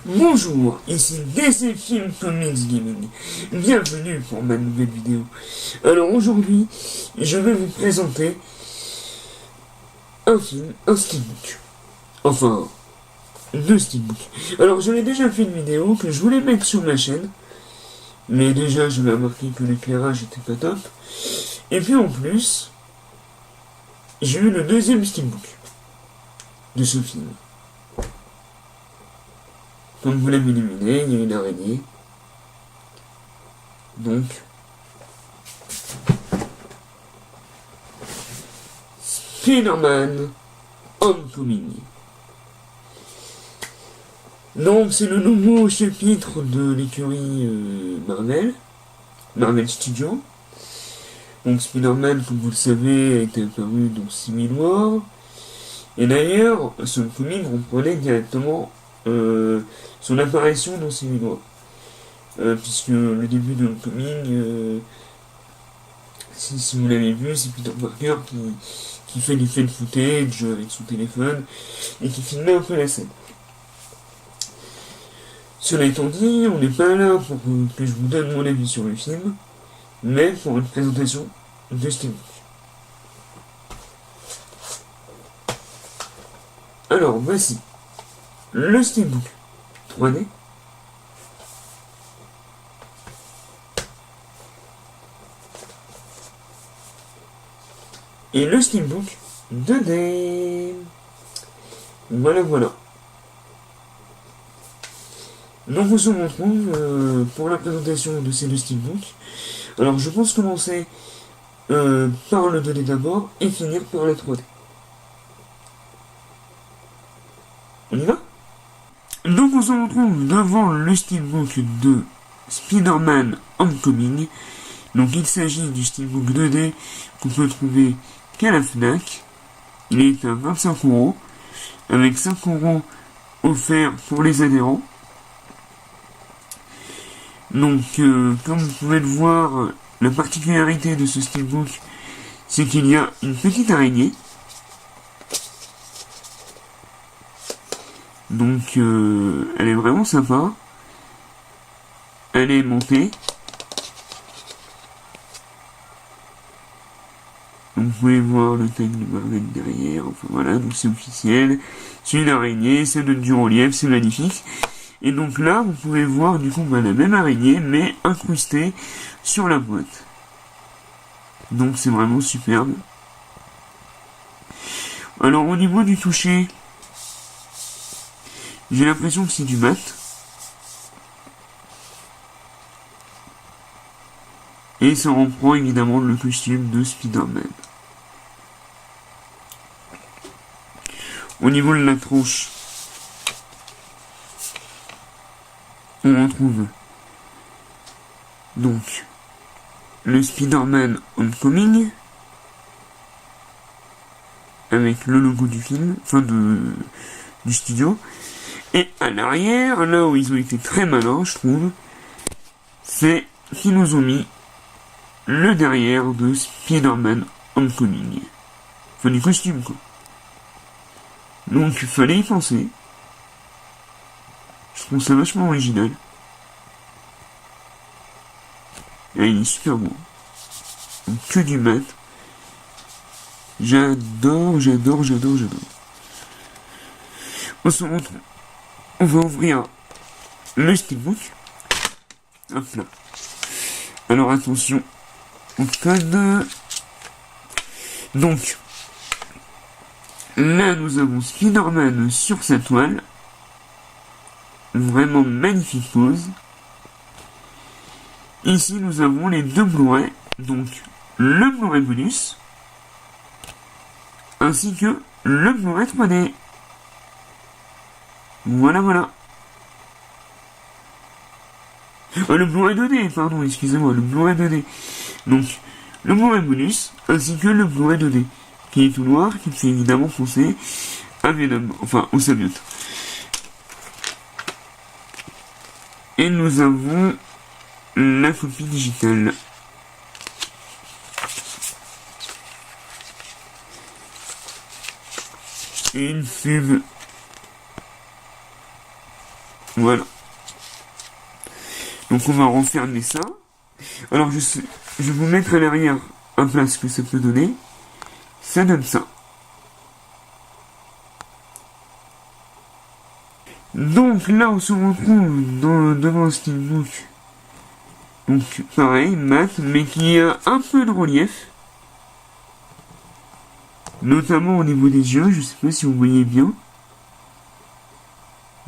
Bonjour, ici DC Film Comics Gaming. Bienvenue pour ma nouvelle vidéo. Alors aujourd'hui, je vais vous présenter un film, un steelbook. Enfin, deux steelbooks. Alors je l'ai déjà fait une vidéo que je voulais mettre sur ma chaîne. Mais déjà, je vais remarquer que l'éclairage était pas top. Et puis en plus, j'ai eu le deuxième steelbook de ce film. Comme vous l'avez illuminé, il y a une araignée. Donc, Spider-Man Homecoming. Donc, c'est le nouveau chapitre de l'écurie Marvel Studios. Donc, Spider-Man, comme vous le savez, a été apparu dans Civil War. Et d'ailleurs, ce comic reprenait directement son apparition dans Civil War. Puisque le début de Homecoming, si vous l'avez vu, c'est Peter Parker qui fait du fan footage avec son téléphone et qui filmait un peu la scène. Cela étant dit, on n'est pas là pour que je vous donne mon avis sur le film, mais pour une présentation de Steelbook. Alors, voici le Steelbook 3D. Et le Steelbook 2D. Voilà. Donc on se retrouve pour la présentation de ces deux Steelbooks. Alors je pense commencer par le 2D d'abord et finir par la 3D. On y va? Donc on se retrouve devant le Steelbook de Spider-Man Homecoming. Donc il s'agit du Steelbook 2D qu'on peut trouver qu'à la FNAC. Il est à 25€, avec 5€ offerts pour les adhérents. Donc, comme vous pouvez le voir, la particularité de ce Steelbook, c'est qu'il y a une petite araignée. Donc, elle est vraiment sympa. Elle est montée. Donc, vous pouvez voir le tag de Marvel derrière. Enfin, voilà, donc c'est officiel. C'est une araignée, ça donne du relief, c'est magnifique. Et donc là, vous pouvez voir du coup la même araignée, mais incrustée sur la boîte. Donc c'est vraiment superbe. Alors au niveau du toucher, j'ai l'impression que c'est du mat. Et ça reprend évidemment le costume de Spider-Man. Au niveau de la tronche, on retrouve donc le Spider-Man Homecoming avec le logo du film, enfin du studio. Et à l'arrière, là où ils ont été très malins, je trouve, c'est qu'ils nous ont mis le derrière de Spider-Man Homecoming. Enfin du costume quoi. Donc il fallait y penser. Je trouve ça vachement original. Et il est super beau. Donc, que du mat. J'adore. On se retrouve. On va ouvrir le Steelbook. Hop là. Alors attention au code. Donc, là nous avons Spider-Man sur sa toile. Vraiment magnifique pose. Ici nous avons les deux Blu-ray, donc le Blu-ray bonus, ainsi que le Blu-ray 3D. Voilà. Le Blu-ray 2D, pardon, excusez-moi, le Blu-ray 2D. Donc, le Blu-ray bonus, ainsi que le Blu-ray 2D, qui est tout noir, qui fait évidemment penser à Venom, enfin au symbiote. Et nous avons la copie digitale. Et une pub Voilà. Donc on va refermer ça. Alors je vais vous mettre à l'arrière un plat ce que ça peut donner. Ça donne ça. Donc là on se retrouve devant un steelbook. Donc pareil, mat, mais qui a un peu de relief. Notamment au niveau des yeux, je sais pas si vous voyez bien.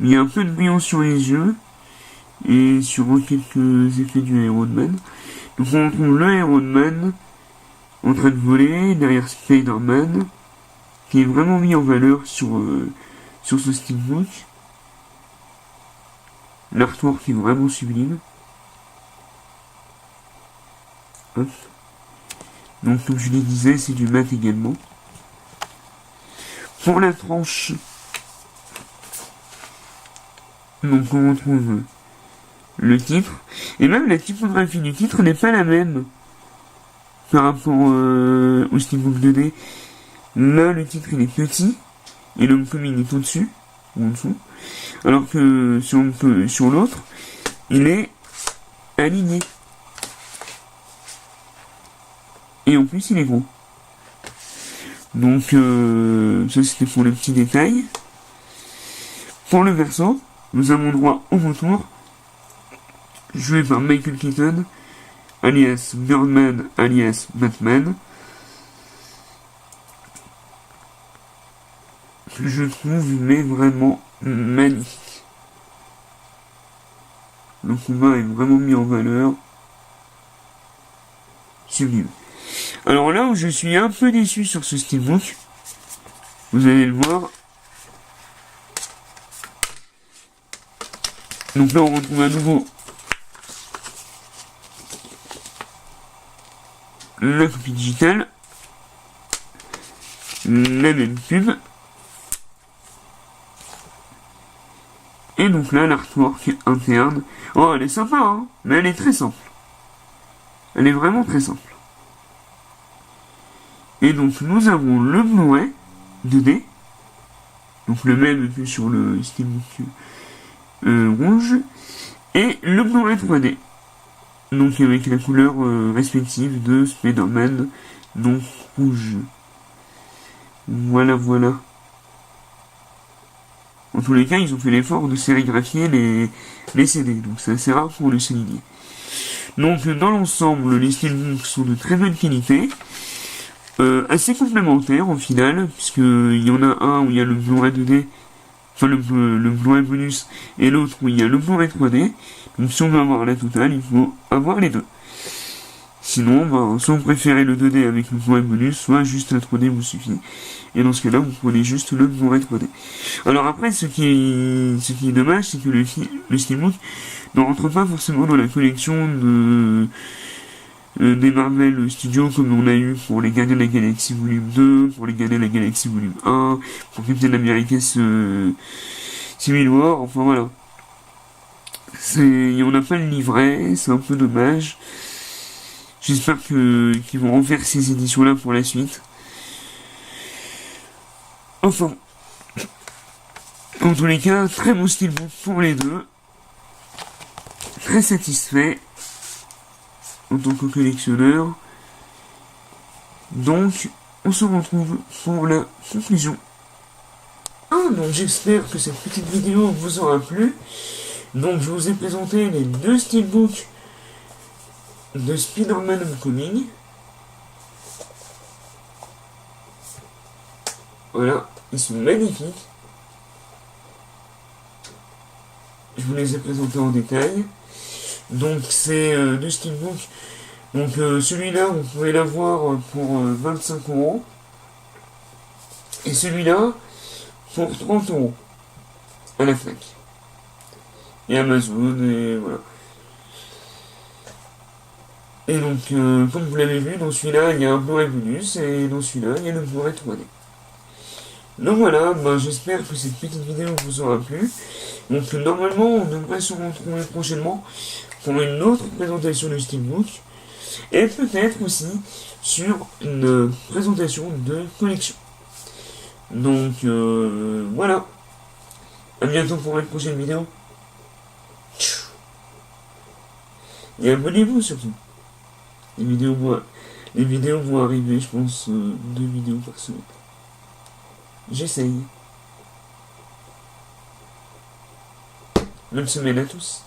Il y a un peu de brillant sur les yeux. Et sur quelques effets du Iron Man. Donc on retrouve le Iron Man en train de voler derrière Spider-Man, qui est vraiment mis en valeur sur ce steelbook. L'artwork est vraiment sublime. Hop. Donc comme je le disais, c'est du mat également. Pour la tranche, donc on retrouve le titre, et même la typographie du titre n'est pas la même par rapport au steelbook 2D. Là le titre il est petit et le comic est au-dessus ou en dessous, alors que sur l'autre il est aligné et en plus il est gros. Donc ça c'était pour le petit détail. Pour le verso, nous avons droit au retour joué par Michael Keaton, alias Birdman, alias Batman. Je trouve mais vraiment magnifique. Le combat est vraiment mis en valeur. Sublime. Alors là où je suis un peu déçu sur ce steelbook, vous allez le voir. Donc là on retrouve à nouveau la copie digitale, la même pub, et donc là l'artwork interne. Oh elle est sympa hein, mais elle est très simple. Elle est vraiment très simple. Et donc nous avons le Blu-ray 2D, donc le même que sur le steelbook rouge, et le Blu-ray 3D. Donc avec la couleur respective de Spider-Man, donc rouge. Voilà. En tous les cas, ils ont fait l'effort de sérigraphier les CD, donc c'est assez rare pour le souligner. Donc dans l'ensemble, les steelbooks sont de très bonne qualité, assez complémentaires au final, puisqu'il y en a un où il y a le Blu-ray 2D, enfin le Blu-ray bonus, et l'autre où il y a le Blu-ray 3D. Donc si on veut avoir la totale, il faut avoir les deux. Sinon, soit vous préférez le 2D avec le Blu-ray bonus, soit juste la 3D vous suffit. Et dans ce cas-là, vous prenez juste le Blu-ray 3D. Alors après, ce qui est dommage, c'est que le steelbook ne rentre pas forcément dans la collection des Marvel Studios comme on a eu pour les Gardiens de la Galaxie volume 2, pour les Gardiens de la Galaxie volume 1, pour Captain America Civil War, enfin voilà. On n'a pas le livret, c'est un peu dommage. J'espère qu'ils vont refaire ces éditions-là pour la suite. Enfin, en tous les cas, très bon steelbook pour les deux. Très satisfait en tant que collectionneur. Donc, on se retrouve pour la conclusion. Donc j'espère que cette petite vidéo vous aura plu. Donc je vous ai présenté les deux steelbooks de Spider-Man Homecoming. Voilà, ils sont magnifiques. Je vous les ai présentés en détail. Donc c'est deux steelbooks. Donc celui-là, vous pouvez l'avoir pour 25€. Et celui-là, pour 30€ à la Fnac. Et Amazon, et voilà. Et donc, comme vous l'avez vu, dans celui-là, il y a un Blu-ray bonus, et dans celui-là, il y a le Blu-ray 3D. Donc voilà, j'espère que cette petite vidéo vous aura plu. Donc normalement, on devrait se retrouver prochainement pour une autre présentation de Steelbook, et peut-être aussi sur une présentation de collection. Donc voilà, à bientôt pour une prochaine vidéo. Et abonnez-vous surtout. Les vidéos vont arriver, je pense, 2 vidéos par semaine. J'essaye. Bonne semaine à tous.